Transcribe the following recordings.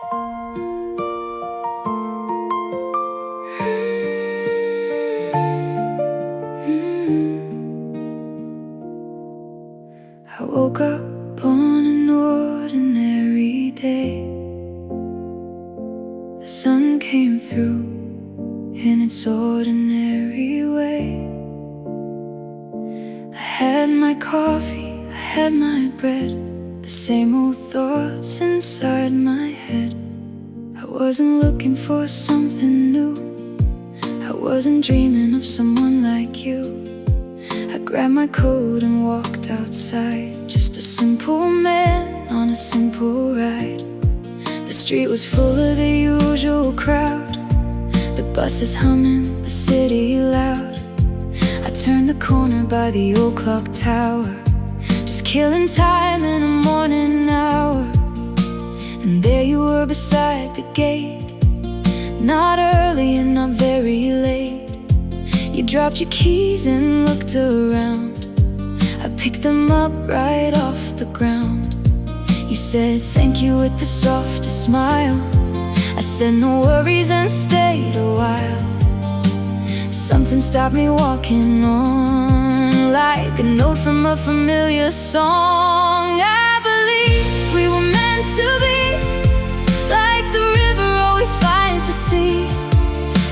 I woke up on an ordinary day. The sun came through in its ordinary way. I had my coffee, I had my bread, the same old thoughts inside my head. I wasn't looking for something new, I wasn't dreaming of someone like you. I grabbed my coat and walked outside, just a simple man on a simple ride. The street was full of the usual crowd, the buses humming, the city loud. I turned the corner by the old clock tower, just killing time in a morning hour. And there you were beside the gate, not early and not very late. You dropped your keys and looked around. I picked them up right off the ground. You said thank you with the softest smile. I said no worries and stayed a while. Something stopped me walking on, like a note from a familiar song. I believe we were meant to be, like the river always finds the sea,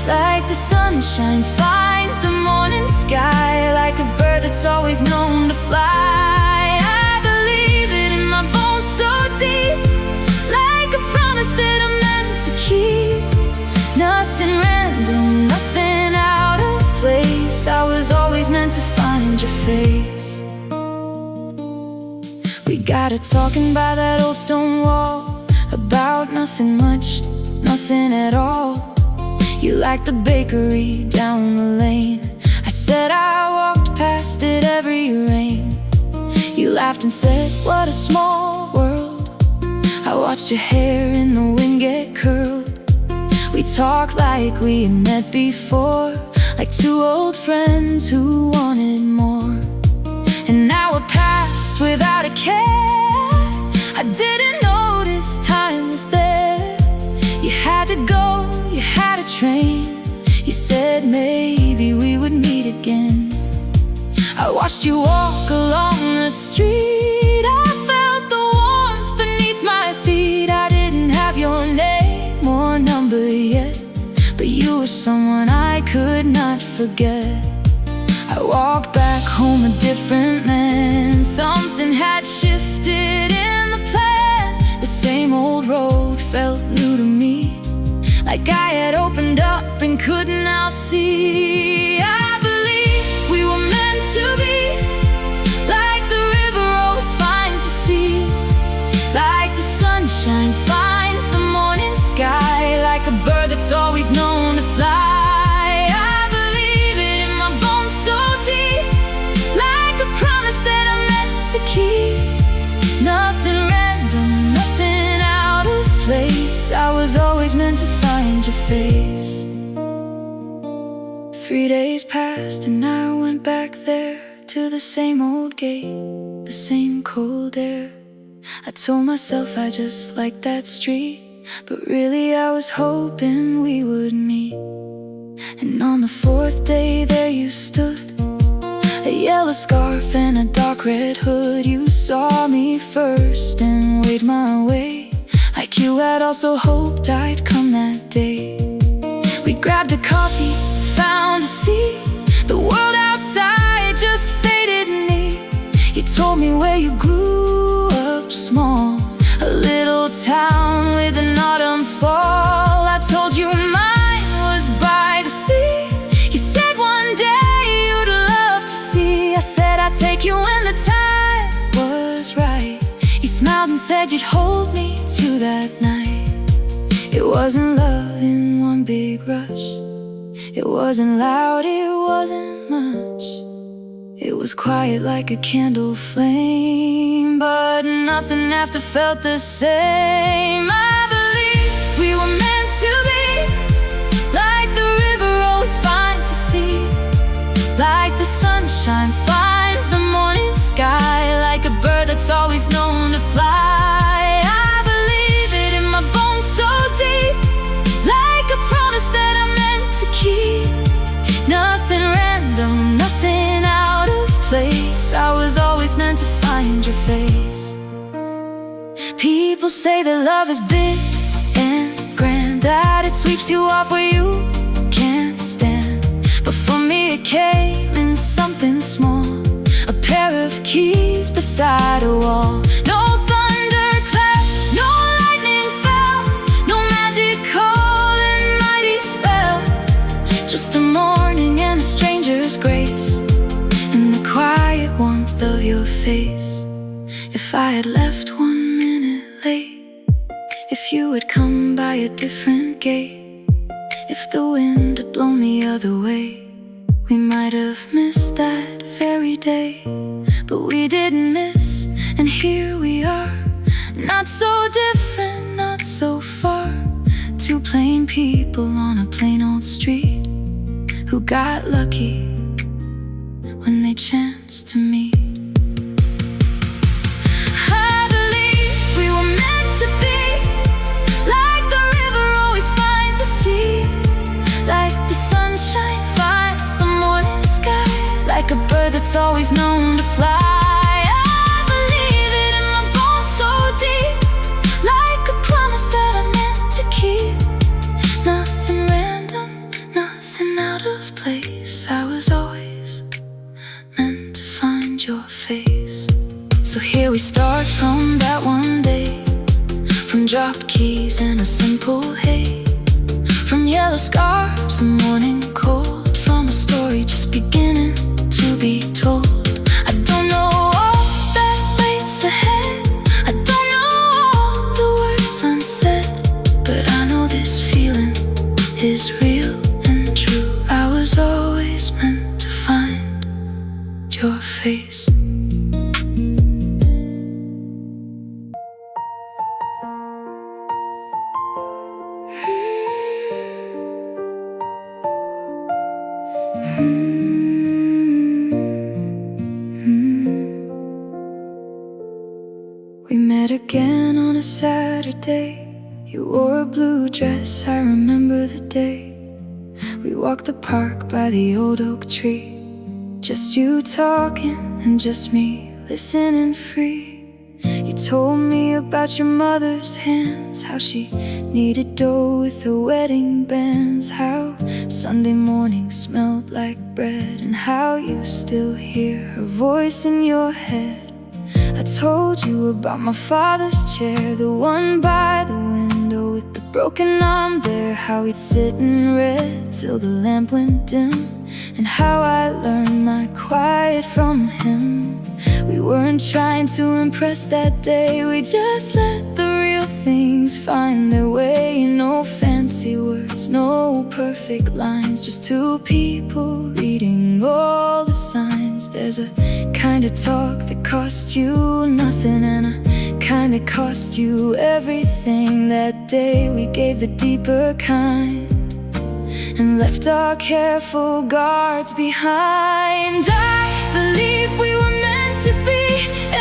like the sunshine finds the morning sky, like a bird that's always known to fly. I believe it in my bones so deep, like a promise that I'm meant to keep. Nothing random, nothing out of place, I was always meant to find your face. We got to talking by that old stone wall, about nothing much, nothing at all. You liked the bakery down the lane, I said I walked past it every rain. You laughed and said, what a small world. I watched your hair in the wind get curled. We talked like we had met before, like two old friends who wanted more. And now we're past without a care. I didn't notice time was there. You had to go, you had a train. You said maybe we would meet again. I watched you walk along the street, I felt the warmth beneath my feet. I didn't have your name or number yet, but you were someone I could not forget. I walked back home a different man. Something had shifted in the plan. The same old road felt new to me, like I had opened up and could now see. I believe we were meant to be, like the river always finds the sea, like the sunshine finds the morning sky, like a bird that's always known to fly. I believe it in my bones so deep, like a promise that I'm meant to keep. Nothing random, nothing out of place, I was always meant to find your face. 3 days passed and I went back there, to the same old gate, the same cold air. I told myself I just liked that street, but really I was hoping we would meet. And on the 4th day there you stood, a yellow scarf and a dark red hood. You saw me first and waved my way, like you had also hoped I'd come that day. We grabbed a coffee, found a seat, the world outside just faded neat. You told me where you grew up small, a little town with an autumn fall. I told you mine was by the sea. You said one day you'd love to see. I said I'd take you when the time was right. You smiled and said you'd hold me to that night. It wasn't love in one big rush, it wasn't loud, it wasn't much. It was quiet like a candle flame, but nothing after felt the same. I believe we were meant to be, like the river always finds the sea, like the sunshine finds the morning sky, like a bird that's always known to fly. I believe it in my bones so face. People say that love is big and grand, that it sweeps you off where you can't stand. But for me it came in something small, a pair of keys beside a wall. No thunder clapped, no lightning fell, no magic call and mighty spell. Just a morning and a stranger's grace, and the quiet warmth of your face. If I had left 1 minute late, if you had come by a different gate, if the wind had blown the other way, we might have missed that very day. But we didn't miss, and here we are, not so different, not so far. Two plain people on a plain old street, who got lucky when they chanced to meet. I believe we were meant to be, like the river always finds the sea, like the sunshine finds the morning sky, like a bird that's always known to fly. I believe it in my bones so deep, like a promise that I meant to keep. Nothing random, nothing out of place. I was always meant to find your face. So here we start from that one day, from dropped keys and a simple hey, from yellow scarves, the morning cold, from a story just beginning to be told. I don't know all that waits ahead, I don't know all the words unsaid, but I know this feeling is real and true. I was always meant to find your face. We met again on a Saturday. You wore a blue dress, I remember the day. We walked the park by the old oak tree, just you talking and just me listening free. You told me about your mother's hands, how she kneaded dough with her wedding bands, how Sunday morning smelled like bread, and how you still hear her voice in your head. I told you about my father's chair, the one by the window with the broken arm there, how he'd sit and read till the lamp went dim, and how I learned my quiet from him. We weren't trying to impress that day, we just let the real things find their way. No fancy words, no perfect lines, just two people reading all the signs. There's a kind of talk that cost you nothing, and a kind that cost you everything. That day we gave the deeper kind, and left our careful guards behind. I believe we were meant to be.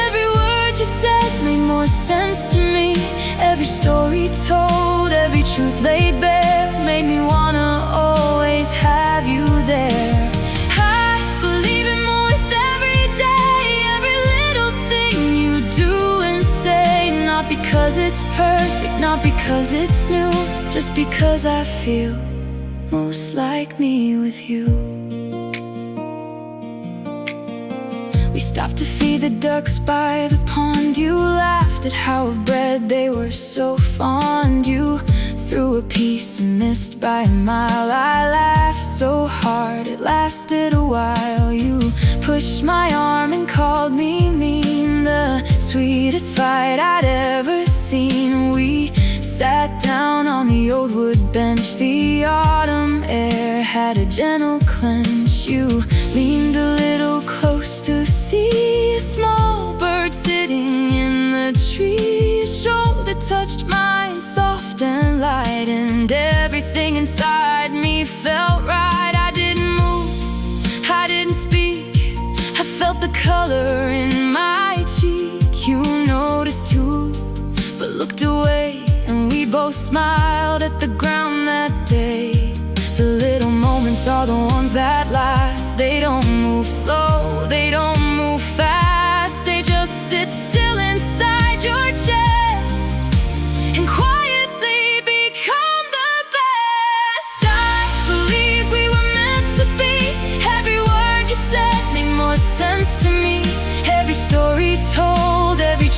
Every word you said made more sense to me. Every story told, every truth laid bare, made me wanna always have you there. I believe in more with every day, every little thing you do and say. Not because it's perfect, not because it's new, just because I feel most like me with you. We stopped to feed the ducks by the pond. You laughed at how of bread they were so fond. You threw a piece and missed by a mile. I laughed so hard it lasted a while. You pushed my arm and called me mean, the sweetest fight I'd ever seen. We sat down on the old wood bench. The autumn air had a gentle clench. You leaned a little close to see a small bird sitting in the tree. His shoulder touched mine, soft and light, and everything inside me felt right. I didn't move, I didn't speak, I felt the color in my cheek. You noticed too, but looked away, and we both smiled at the ground that day. The little moments are the ones that last. They don't move slow, they don't move fast, they just sit still.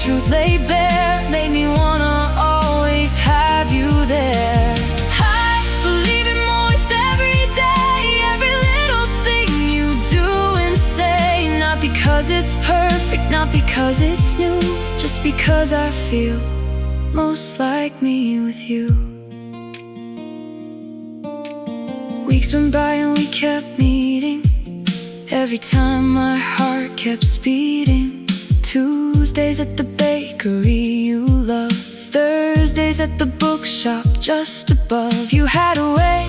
truth laid bare made me wanna always have you there. I believe it more with every day, every little thing you do and say. Not because it's perfect, not because it's new, just because I feel most like me with you. Weeks went by and we kept meeting. Every time my heart kept speeding. Tuesdays at the bakery you love, Thursdays at the bookshop just above. You had a way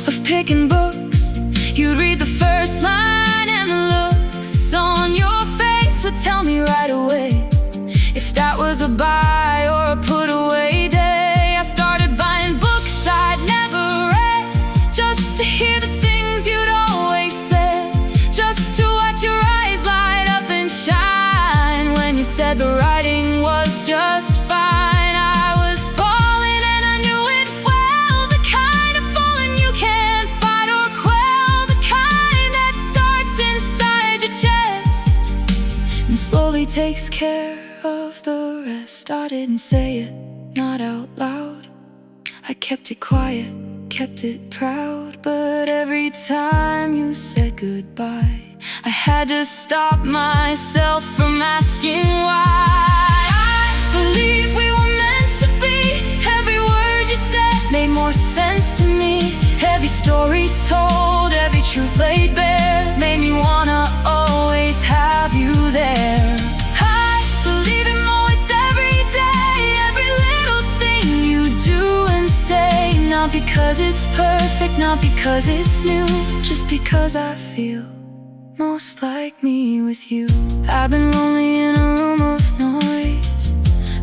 of picking books. You'd read the first line and the looks on your face would tell me right away if that was a buy or a put away day. I started buying books I'd never read, just to hear the things you'd always say, just to watch your eyes light up and shine when you said the writing was just fine. I was falling and I knew it well, the kind of falling you can't fight or quell, the kind that starts inside your chest and slowly takes care of the rest. I didn't say it, not out loud. I kept it quiet, kept it proud. But every time you said goodbye, I had to stop myself from asking why. I believe we were meant to be. Every word you said made more sense to me. Every story told, every truth laid bare made me wanna always have you there. I believe in more with every day, every little thing you do and say. Not because it's perfect, not because it's new, just because I feel most like me with you. I've been lonely in a room of noise.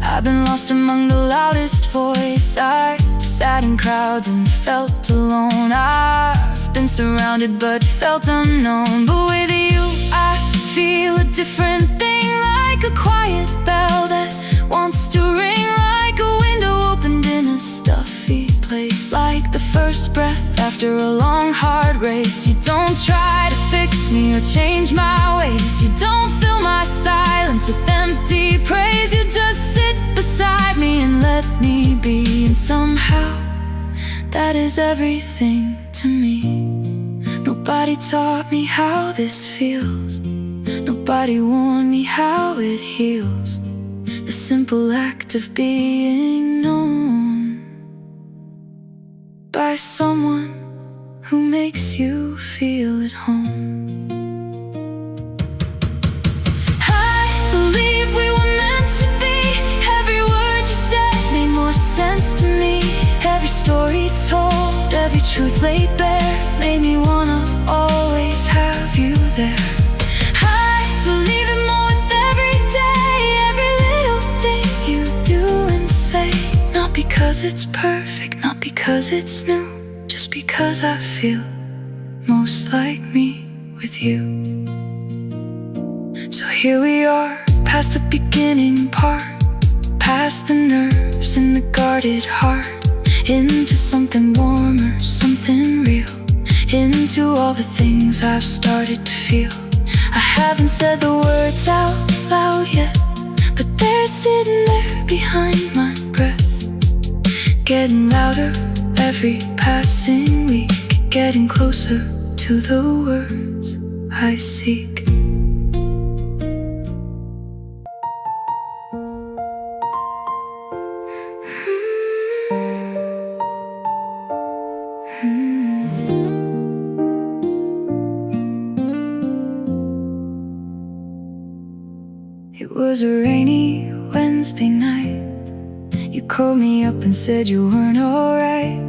I've been lost among the loudest voice. I've sat in crowds and felt alone. I've been surrounded but felt unknown. But with you I feel a different thing, like a quiet bell that wants to ring, like a window opened in a stuffy place, like the first breath after a long hard race. You don't try to fix me or change my ways. You don't fill my silence with empty praise. You just sit beside me and let me be. And somehow that is everything to me. Nobody taught me how this feels. Nobody warned me how it heals. The simple act of being known by someone who makes you feel at home. I believe we were meant to be. Every word you said made more sense to me. Every story told, every truth laid bare made me wanna always have you there. I believe in more with every day, every little thing you do and say. Not because it's perfect, not because it's new, just because I feel most like me with you. So here we are, past the beginning part, past the nerves and the guarded heart, into something warmer, something real, into all the things I've started to feel. I haven't said the words out loud yet, but they're sitting there behind my breath, getting louder every passing week, getting closer to the words I seek. It was a rainy Wednesday night. You called me up and said you weren't alright.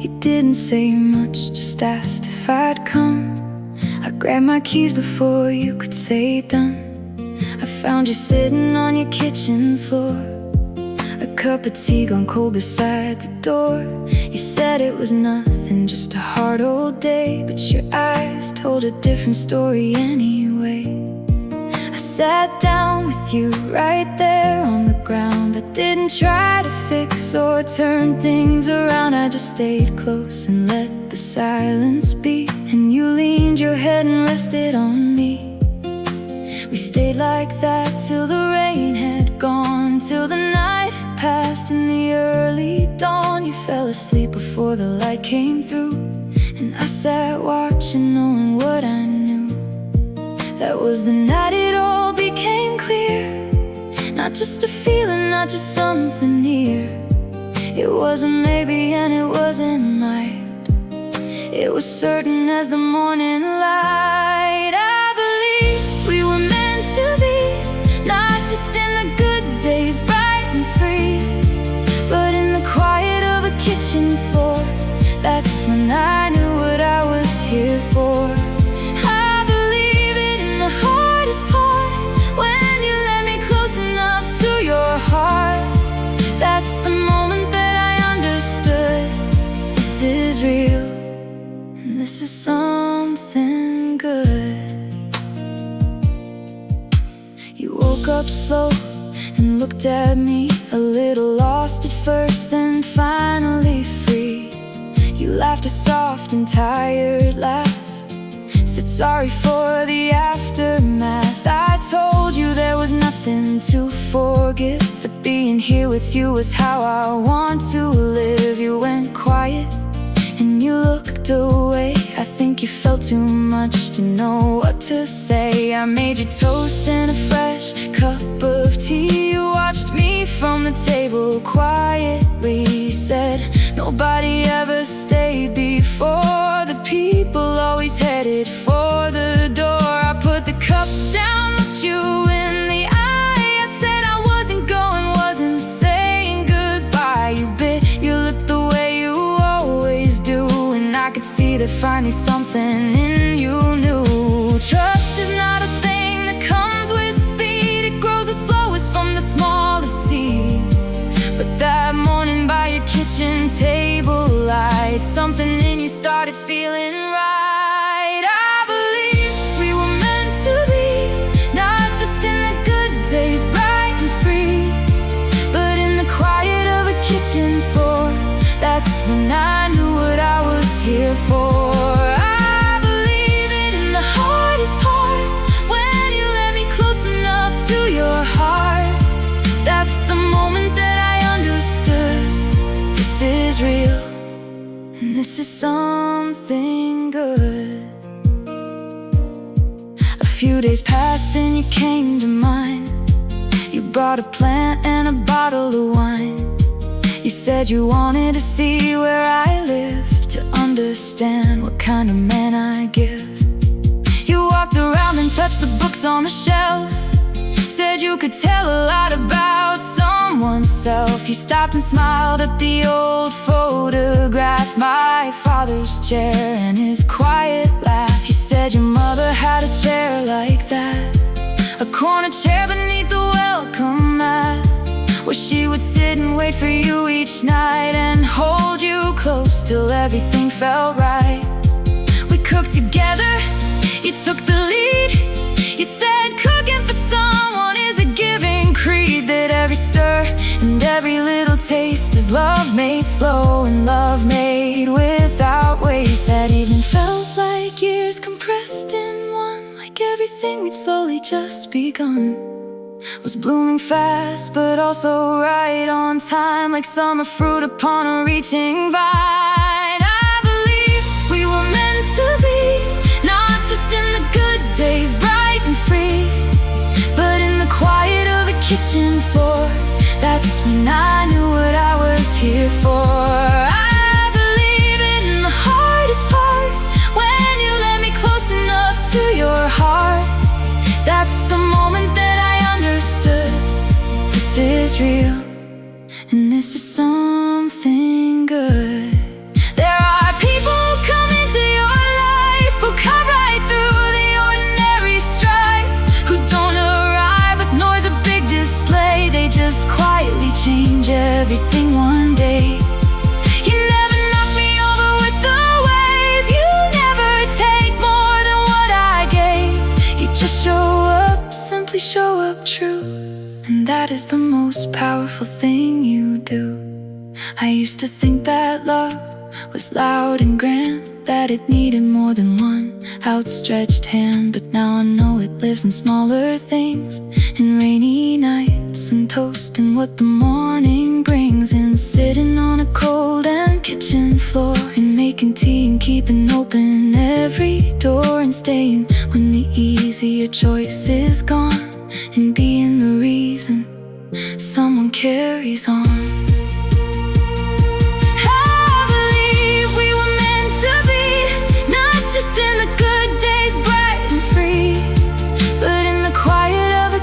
You didn't say much, just asked if I'd come. I grabbed my keys before you could say done. I found you sitting on your kitchen floor, a cup of tea gone cold beside the door. You said it was nothing, just a hard old day, but your eyes told a different story anyway. I sat down with you right there on the ground. I didn't try to fix or turn things around. I just stayed close and let the silence be. And you leaned your head and rested on me. We stayed like that till the rain had gone. until the night passed. In the early dawn, you fell asleep before the light came through. And I sat watching, knowing what I knew. That was the night it all became clear. Not just a feeling, not just something near. It wasn't maybe and it wasn't might. It was certain as the morning light. I believe we were meant to be, not just in the good days, bright and free, but in the quiet of a kitchen floor. That's when I knew what I was here for. I believe it in the hardest part, when you let me close enough to your heart. That's the moment that I understood, this is real, and this is something good. You woke up slow and looked at me, a little lost at first, then finally free. You laughed a soft and tired laugh, said sorry for the aftermath. I told you there was nothing to forgive, but being here with you was how I want to live. You went quiet and you looked away. I think you felt too much to know what to say. I made you toast and a fresh cup of tea. You watched me from the table quietly, said nobody ever stayed before. The people always headed for the door. I put the cup down, looked you in the eye. I said I wasn't going, wasn't saying goodbye. You bit your lip the way you always do, and I could see that finally something in you knew. Trust is not a thing that comes with speed. It grows the slowest from the smallest seed. But that morning by your kitchen table light, something in you started feeling right. I believe we were meant to be, not just in the good days, bright and free, but in the quiet of a kitchen floor. That's when I knew what I was here for. I believe it in the hardest part, when you let me close enough to your heart. That's the moment that I understood, this is real, and this is something good. A few days passed and you came to mind. You brought a plant and a bottle of wine. You said you wanted to see where I lived, to understand what kind of man I give. You walked around and touched the books on the shelf, said you could tell a lot about someone's self. You stopped and smiled at the old photograph, my father's chair and his quiet laugh. You said your mother had a chair like that, a corner chair beneath the welcome mat, where she would sit and wait for you each night, and hold you close till everything felt right. We cooked together, you took the lead. You said cooking for someone is a giving creed, that every stir and every little taste is love made slow and love made without waste. That evening felt like years compressed in one, like everything we'd slowly just begun was blooming fast, but also right on time, like summer fruit upon a reaching vine. I believe we were meant to be, not just in the good days, bright and free, but in the quiet of a kitchen floor. That's when I knew what I was here for. I believe it in the hardest part, when you let me close enough to your heart. That's the moment that I understood, this is real, and this is something good. There are people who come into your life, who cut right through the ordinary strife, who don't arrive with noise or big display. They just quietly change everything one day. You never knock me over with the wave, you never take more than what I gave. You just show up, simply show up true, and that is the most powerful thing you do. I used to think that love was loud and grand, that it needed more than one outstretched hand, but now I know it lives in smaller things, in rainy nights, some toast and what the morning brings in. Sitting on a cold and kitchen floor and making tea and keeping open every door and staying when the easier choice is gone, and being the reason someone carries on.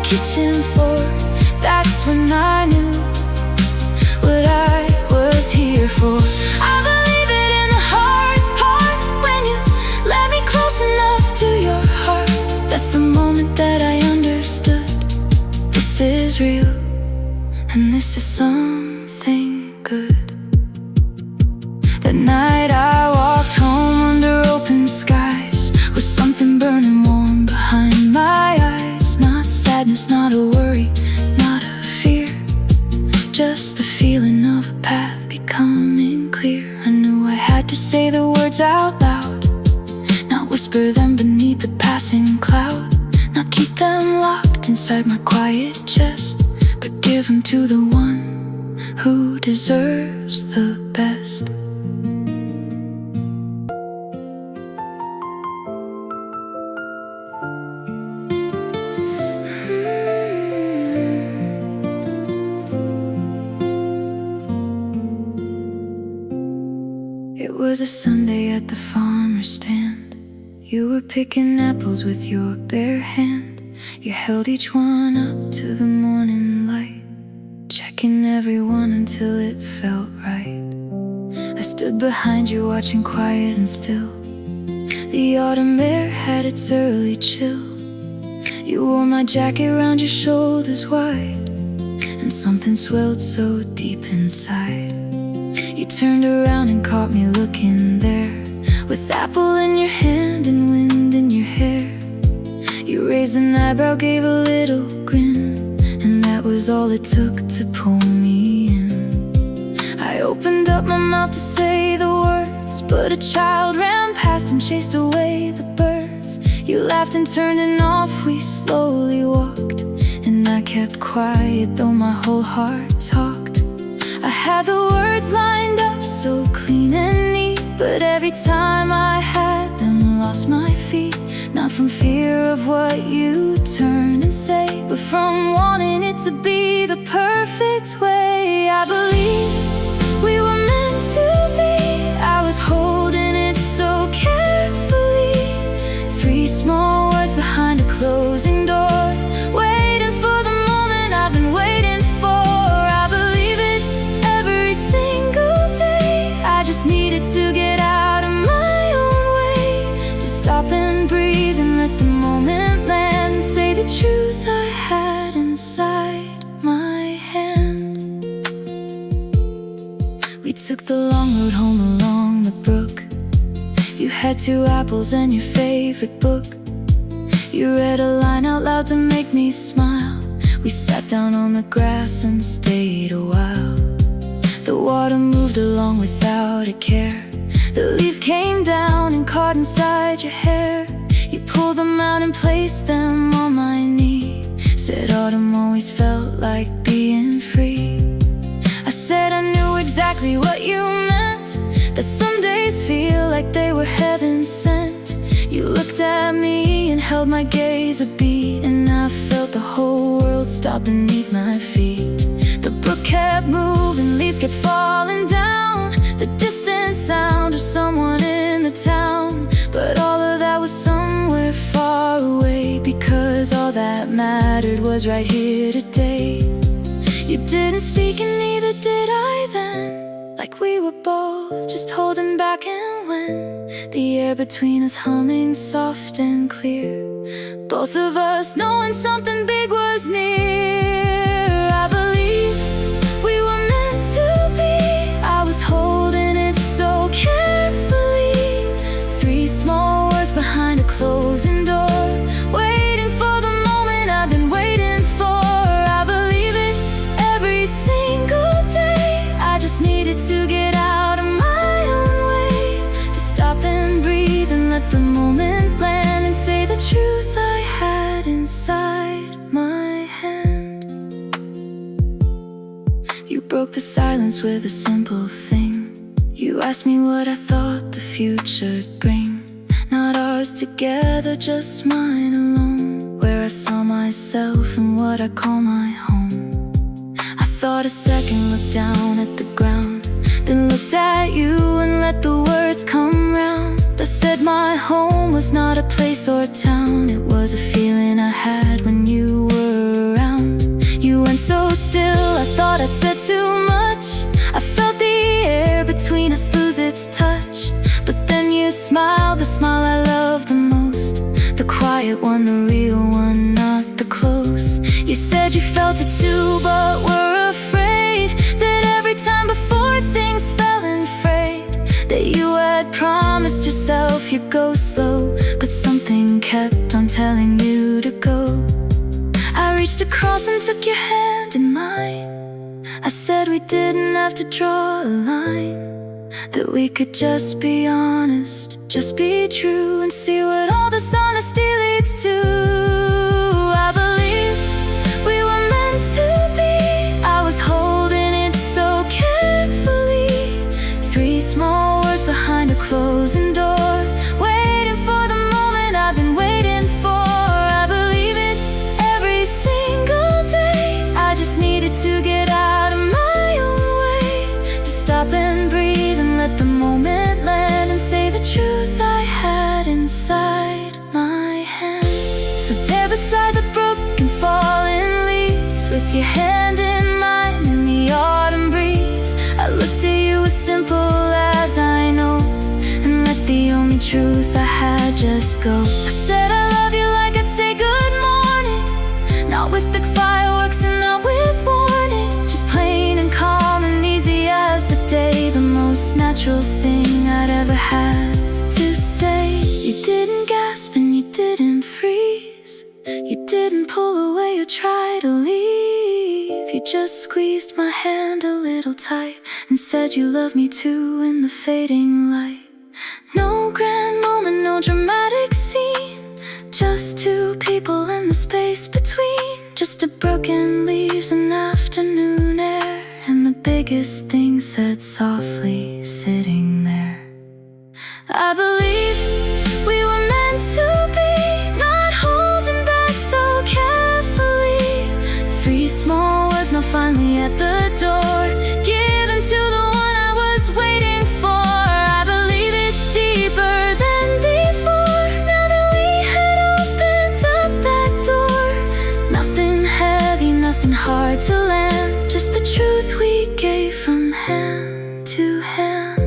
Kitchen floor, that's when I knew what I was here for. I believe it in the hardest part, when you let me close enough to your heart. That's the moment that I understood this is real, and this is something good. That night I walked home under open skies, with something burning warm behind my eyes. Not sadness, not a worry, not a fear, just the feeling of a path becoming clear. I knew I had to say the words out loud, not whisper them beneath the passing cloud, not keep them locked inside my quiet chest, but give them to the one who deserves the best. It was a Sunday at the farmer's stand. You were picking apples with your bare hand. You held each one up to the morning light, checking every one until it felt right. I stood behind you watching quiet and still. The autumn air had its early chill. You wore my jacket round your shoulders wide, and something swelled so deep inside. You turned around and caught me looking there, with apple in your hand and wind in your hair. You raised an eyebrow, gave a little grin, and that was all it took to pull me in. I opened up my mouth to say the words, but a child ran past and chased away the birds. You laughed and turned and off we slowly walked, and I kept quiet though my whole heart talked. I had the words lined up so clean and neat, but every time I had them lost my feet. Not from fear of what you turn and say, but from wanting it to be the perfect way. I believe we were meant to be. I was holding it so carefully. 3 small words behind a closing door, waiting for the moment I've been waiting for. I believe it every single day. I just needed to get out of my own way, to stop and breathe and let the moment land, and say the truth I had inside my hand. We took the long road home along the brook. You had 2 apples and your favorite book. You read a line out loud to make me smile. We sat down on the grass and stayed a while. The water moved along without a care. The leaves came down and caught inside your hair. You pulled them out and placed them on my knee. Said autumn always felt like being free. I said I knew exactly what you meant, that some days feel like they were heaven sent. You looked at me and held my gaze a beat, and I felt the whole world stop beneath my feet. The brook kept moving, leaves kept falling down, the distant sound of someone in the town. But all of that was somewhere far away, because all that mattered was right here today. You didn't speak and neither did I then, like we were both just holding back, and when the air between us humming soft and clear, both of us knowing something big was near. I believe we were meant to be. I was holding it so carefully. 3 small words behind a closing door, waiting for the moment I've been waiting for. I believe it every single day. I just needed to get out of my own way, to stop and breathe and let the moment land, and say the truth I had inside my hand. You broke the silence with a simple thing. You asked me what I thought the future'd bring. Not ours together, just mine alone, where I saw myself in what I call my home. I thought a second, looked down at the ground, then looked at you and let the words come round. I said my home was not a place or a town, it was a feeling I had when you were around. You went so still, I thought I'd said too much. I felt the air between us lose its touch. But then you smiled, the smile I love the most, the quiet one, the real one, not the close. You said you felt it too, but were afraid that every time before things fell and frayed, that you had promised yourself you'd go slow, but something kept on telling you to go. I reached across and took your hand in mine. I said we didn't have to draw a line, that we could just be honest, just be true, and see what all this honesty leads to. I believe we were meant to be. I was holding it so carefully. 3 small words behind a closing door, waiting for the moment I've been waiting for. I believe it every single day. I just needed to get out of my own way, to stop and breathe and let the moment land, and say the truth I had inside my hand. So there beside the broken fallen leaves, with your hand in mine in the autumn breeze, I looked at you as simple as I know, and let the only truth I had just go. I said I love you like I'd say good morning, not with big fireworks and not with warning, just plain and calm and easy as the day, the most natural thing I'd ever had to say. You didn't gasp and you didn't freeze, you didn't pull away or try to leave. You just squeezed my hand a little tight and said you love me too in the fading light. No grand moment, no dramatic scene, just 2 people in the space between, just a broken leaves and afternoon air, and the biggest thing said softly, sitting there. I believe we were meant to be, not holding back so carefully. 3 small words, now finally at the door, given to the one I was waiting for. I believe it deeper than before, now that we had opened up that door. Nothing heavy, nothing hard to land, just the truth we gave from hand to hand.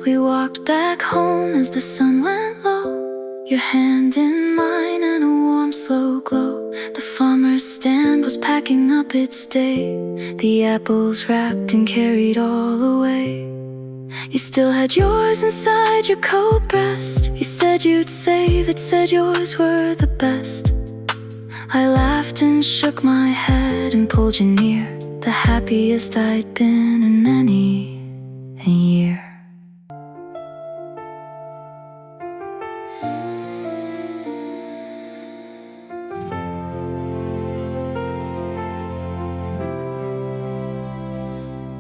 We walked back home as the sun went low, your hand in mine and a warm slow glow. The farmer's stand was packing up its day, the apples wrapped and carried all away. You still had yours inside your coat breast, you said you'd save it, said yours were the best. I laughed and shook my head and pulled you near, the happiest I'd been in many a year.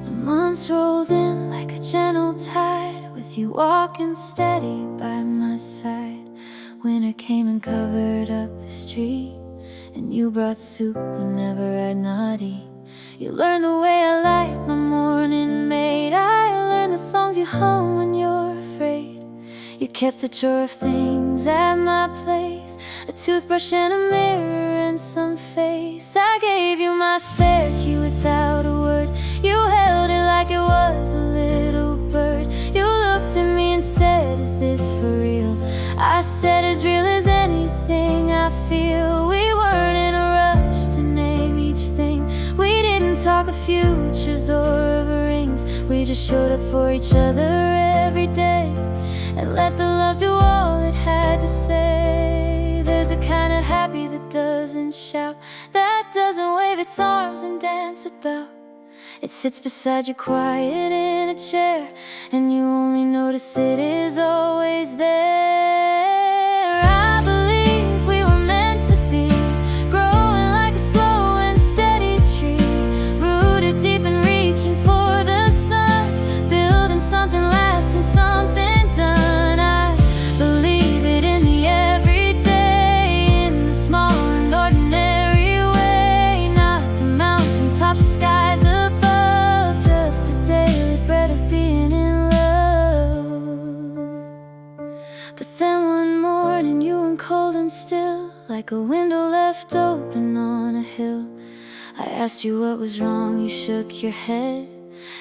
The months rolled in like a gentle tide, with you walking steady by my side. Winter came and covered up the street, and you brought soup whenever I'd not eat. You learned the way I like my morning made, I learned the songs you hum when you're afraid. You kept a drawer of things at my place, a toothbrush and a mirror and some face. I gave you my spare key without a word, you held it like it was a little bird. You looked at me and said, is this for real? I said, as real as anything I feel. We weren't in a rush to name each thing, we didn't talk of futures or of rings. We just showed up for each other every day, and let the love do all it had to say. There's a kind of happy that doesn't shout, that doesn't wave its arms and dance about. It sits beside you quiet in a chair, and you only notice it is always there. I believe we were meant to be, growing like a slow and steady tree, like a window left open on a hill. I asked you what was wrong, you shook your head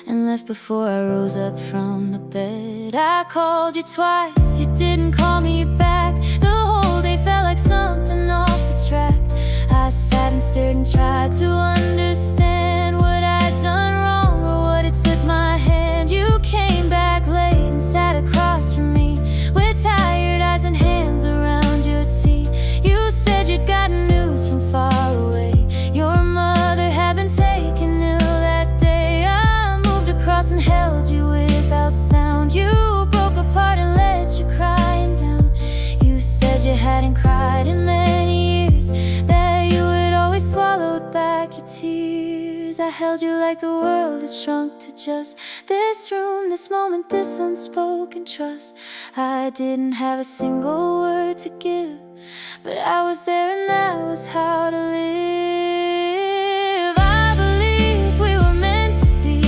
and left before I rose up from the bed. I called you twice, you didn't call me back. The whole day felt like something off the track. I sat and stared and tried to understand what I'd done wrong or what had slipped my hand. You came back late and sat across from me with tired eyes and hands around your tea. You said you'd gotten news from far away. Your mother had been taken ill that day. I moved across and held you without sound. You broke apart and let you crying down. You said you hadn't cried in many years, that you had always swallowed back your tears. I held you like the world had shrunk to just this room, this moment, this unspoken trust. I didn't have a single word to give, but I was there and that was how to live. I believe we were meant to be,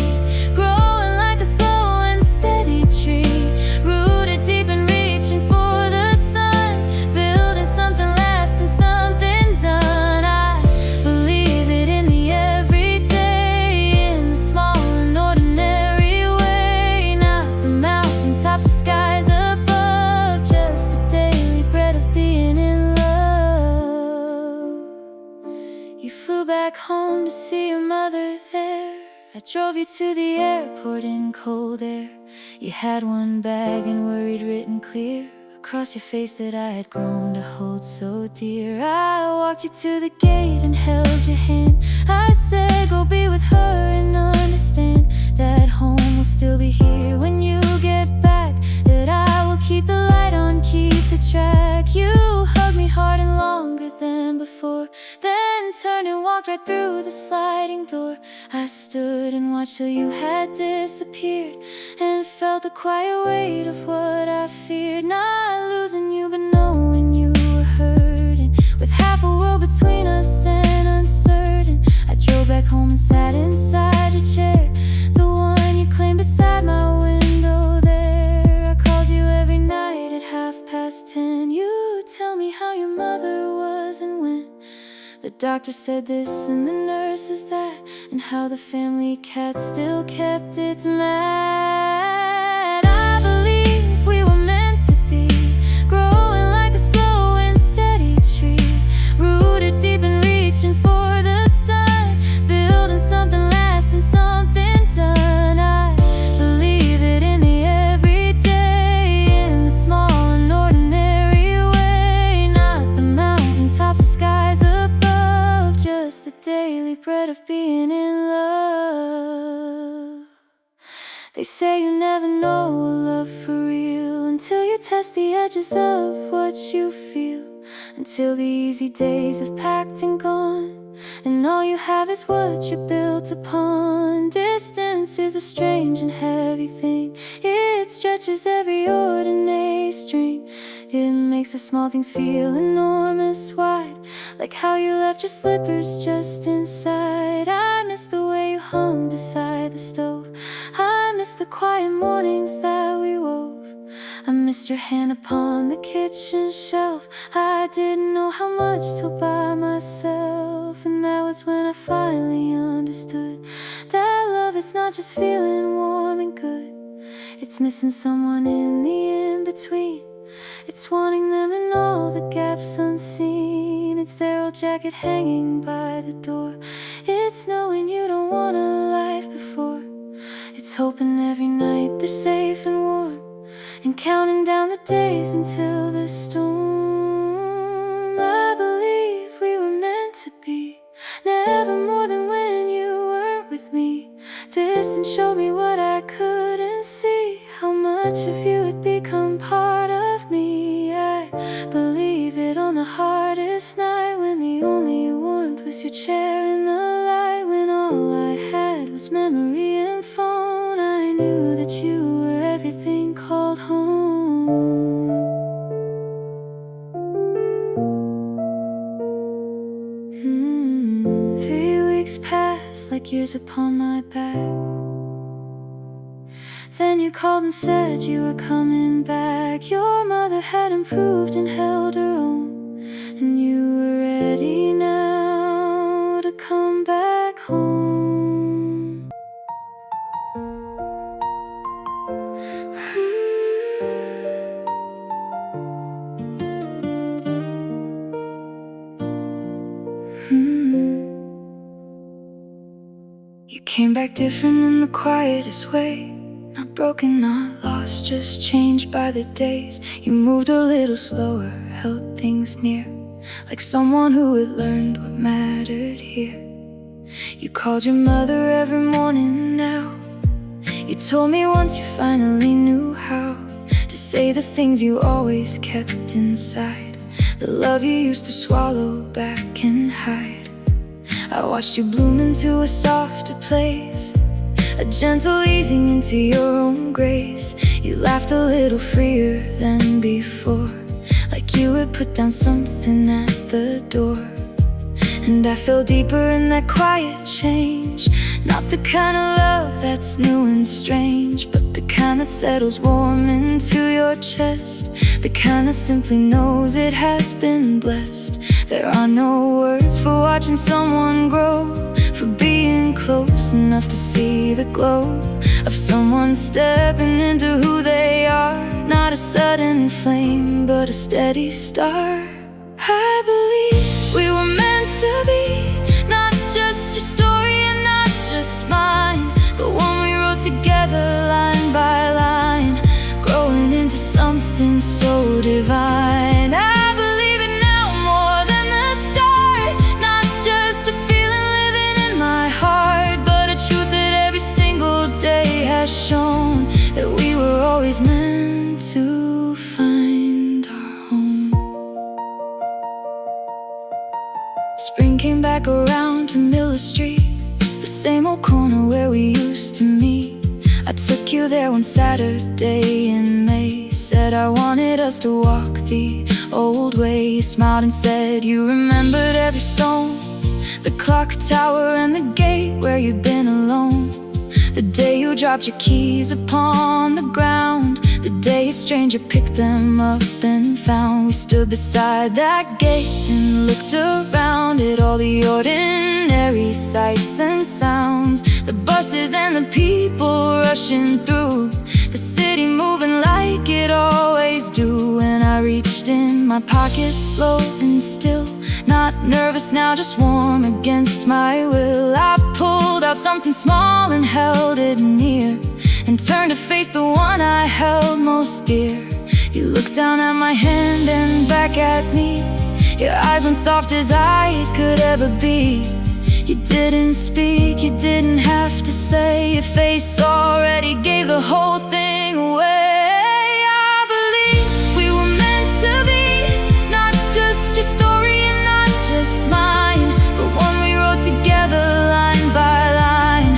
growing like a slow and steady tree, rooted deep and reaching for the sun, building something lasting, something done. I believe it in the everyday, in the small and ordinary way, not the mountaintops or skies above, just the daily bread of being in love. You flew back home to see your mother there. I drove you to the airport in cold air. You had one bag and worried written clear across your face that I had grown to hold so dear. I walked you to the gate and held your hand. I said go be with her and understand that home will still be here when you get back, that I will keep the light on, keep the track. You hugged me hard and longer than before, then turned and walked right through the sliding door. I stood and watched till you had disappeared, and felt the quiet weight of what I feared. Not losing you, but knowing you were hurting, with half a world between us and uncertain. I drove back home and sat inside your chair, the one you claimed beside my window there. I called you every night at 10:30. You tell me how your mother was and when the doctor said this and the nurses that, and how the family cat still kept its mat. I believe we were meant to be, growing like a slow and steady tree, rooted deep and reaching for the sun, building something lasting, something done. I believe it in the everyday, in the small and ordinary way, not the mountaintops or skies above, just the daily bread of being in love. They say you never know a love for real until you test the edges of what you feel, until the easy days have packed and gone, and all you have is what you're built upon. Distance is a strange and heavy thing. It stretches every ordinary string. It makes the small things feel enormous wide, like how you left your slippers just inside. I miss the way you hummed beside the stove. I miss the quiet mornings that we wove. I missed your hand upon the kitchen shelf. I didn't know how much till by myself, and that was when I finally understood that love is not just feeling warm and good. It's missing someone in the in-between. It's wanting them in all the gaps unseen. It's their old jacket hanging by the door. It's knowing you don't want a life before. It's hoping every night they're safe and warm, and counting down the days until the storm. I believe we were meant to be, never more than when you weren't with me. Distance showed me what I couldn't see, how much of you had become part of me. I believe it on the hardest night, when the only warmth was your chair in the light, when all I had was memory and phone. I knew that you were everything called home. 3 weeks passed like years upon my back. Then you called and said you were coming back. Your mother had improved and held her own, and you were You came back different in the quietest way. Not broken, not lost, just changed by the days. You moved a little slower, held things near, like someone who had learned what mattered here. You called your mother every morning now. You told me once you finally knew how to say the things you always kept inside, the love you used to swallow back and hide. I watched you bloom into a softer place, a gentle easing into your own grace. You laughed a little freer than before, like you had put down something at the door. And I fell deeper in that quiet change, not the kind of love that's new and strange, but the kind that settles warm into your chest, the kind that simply knows it has been blessed. There are no words for watching someone grow, for being close enough to see the glow of someone stepping into who they are. Not a sudden flame, but a steady star. I believe we were meant to be, not just your story and not just mine, but one we wrote together line by line, growing into something so divine. I believe it now more than the start, not just a feeling living in my heart, but a truth that every single day has shown that we were always meant to find our home. Spring came back around to Miller Street, the same old corner where we used to meet. I took you there one Saturday in May, said I wanted us to walk the old way. You smiled and said you remembered every stone, the clock tower and the gate where you'd been alone. The day you dropped your keys upon the ground, the day a stranger picked them up and found. We stood beside that gate and looked around at all the ordinary sights and sounds, the buses and the people rushing through, the city moving like it always do. And I reached in my pocket slow and still, not nervous now, just warm against my will. I pulled out something small and held it near, and turned to face the one I held most dear. You looked down at my hand and back at me, your eyes went soft as eyes could ever be. You didn't speak, you didn't have to say, your face already gave the whole thing away. I believe we were meant to be, not just your story and not just mine, but one we wrote together line by line,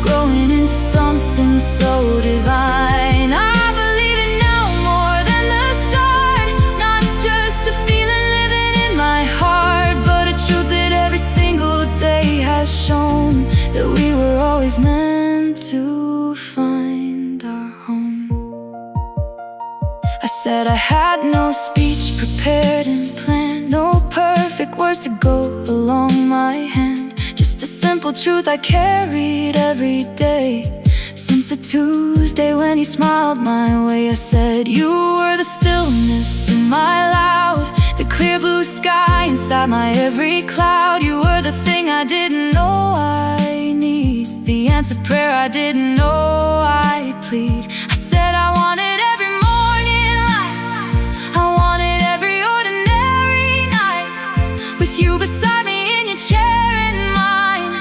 growing into something so divine. I believe it now more than the start, not just a feeling living in my heart, but a truth that every single day has shown that we were always meant to find our home. I said I had no speech prepared and planned, no perfect words to go along my hand, just a simple truth I carried every day. Since the Tuesday when you smiled my way, I said you were the stillness in my loud, the clear blue sky inside my every cloud. You were the thing I didn't know I need, the answered prayer I didn't know I plead. I said I wanted every morning light, I wanted every ordinary night, with you beside me in your chair and mine,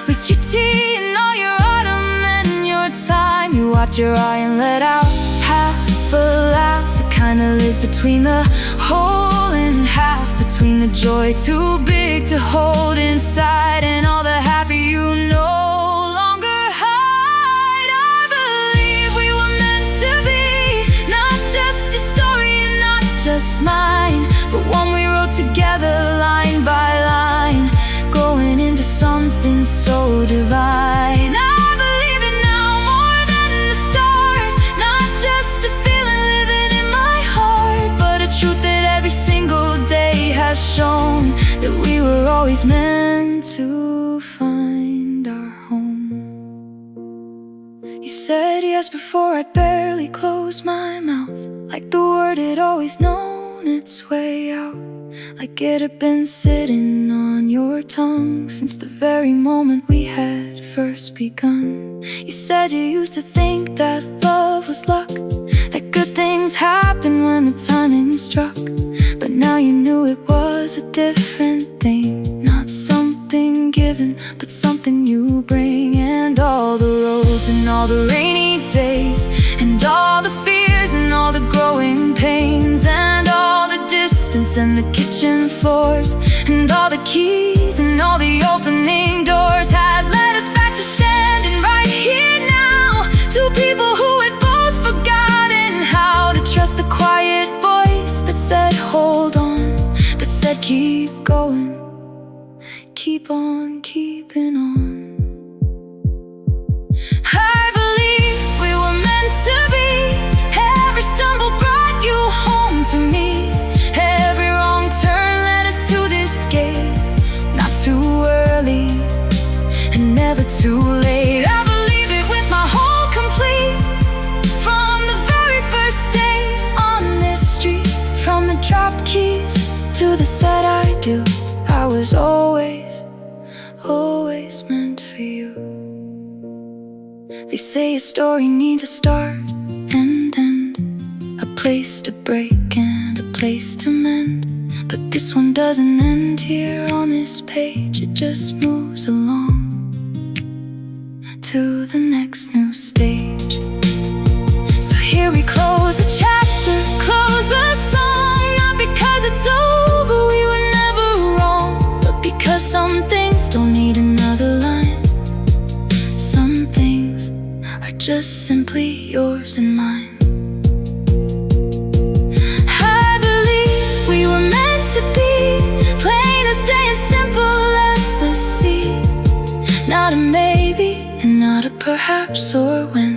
with your tea and all your autumn and your time. You wiped your eye and let out half a laugh, the kind that lives between the whole and half, between the joy too big to hold inside and all the happy you no longer hide. I believe we were meant to be, not just your story and not just mine, but one we wrote together line by line, growing into something so divine. I believe it now more than the start, not just a feeling living in my heart, but a truth that every single day has shown that we were always meant to find our home. You said yes before I barely closed my mouth, like the word had always known its way out, like it had been sitting on your tongue since the very moment we had first begun. You said you used to think that love was luck, that good things happen when the timing struck. But now you knew it was a different thing, not something given, but something you bring. And all the roads and all the rainy days, and all the fears and all the growing pains, and all the distance and the kitchen floors, and all the keys and all the opening doors had led us back to standing right here now. Two people who had both forgotten how to trust the quiet voice that said hold on, that said keep going, keep on keeping on. I believe we were meant to be. Every stumble brought you home to me. Every wrong turn led us to this gate. Not too early and never too late. I believe it with my whole complete. From the very first day on this street, from the dropped keys to the said I do, I was always meant for you. They say a story needs a start and end, a place to break and a place to mend. But this one doesn't end here on this page, it just moves along to the next new stage. So here we close the chapter, close the song, not because it's over, we were never wrong, but because some things don't need another line. Some things are just simply yours and mine. I believe we were meant to be, plain as day and simple as the sea. Not a maybe and not a perhaps or when.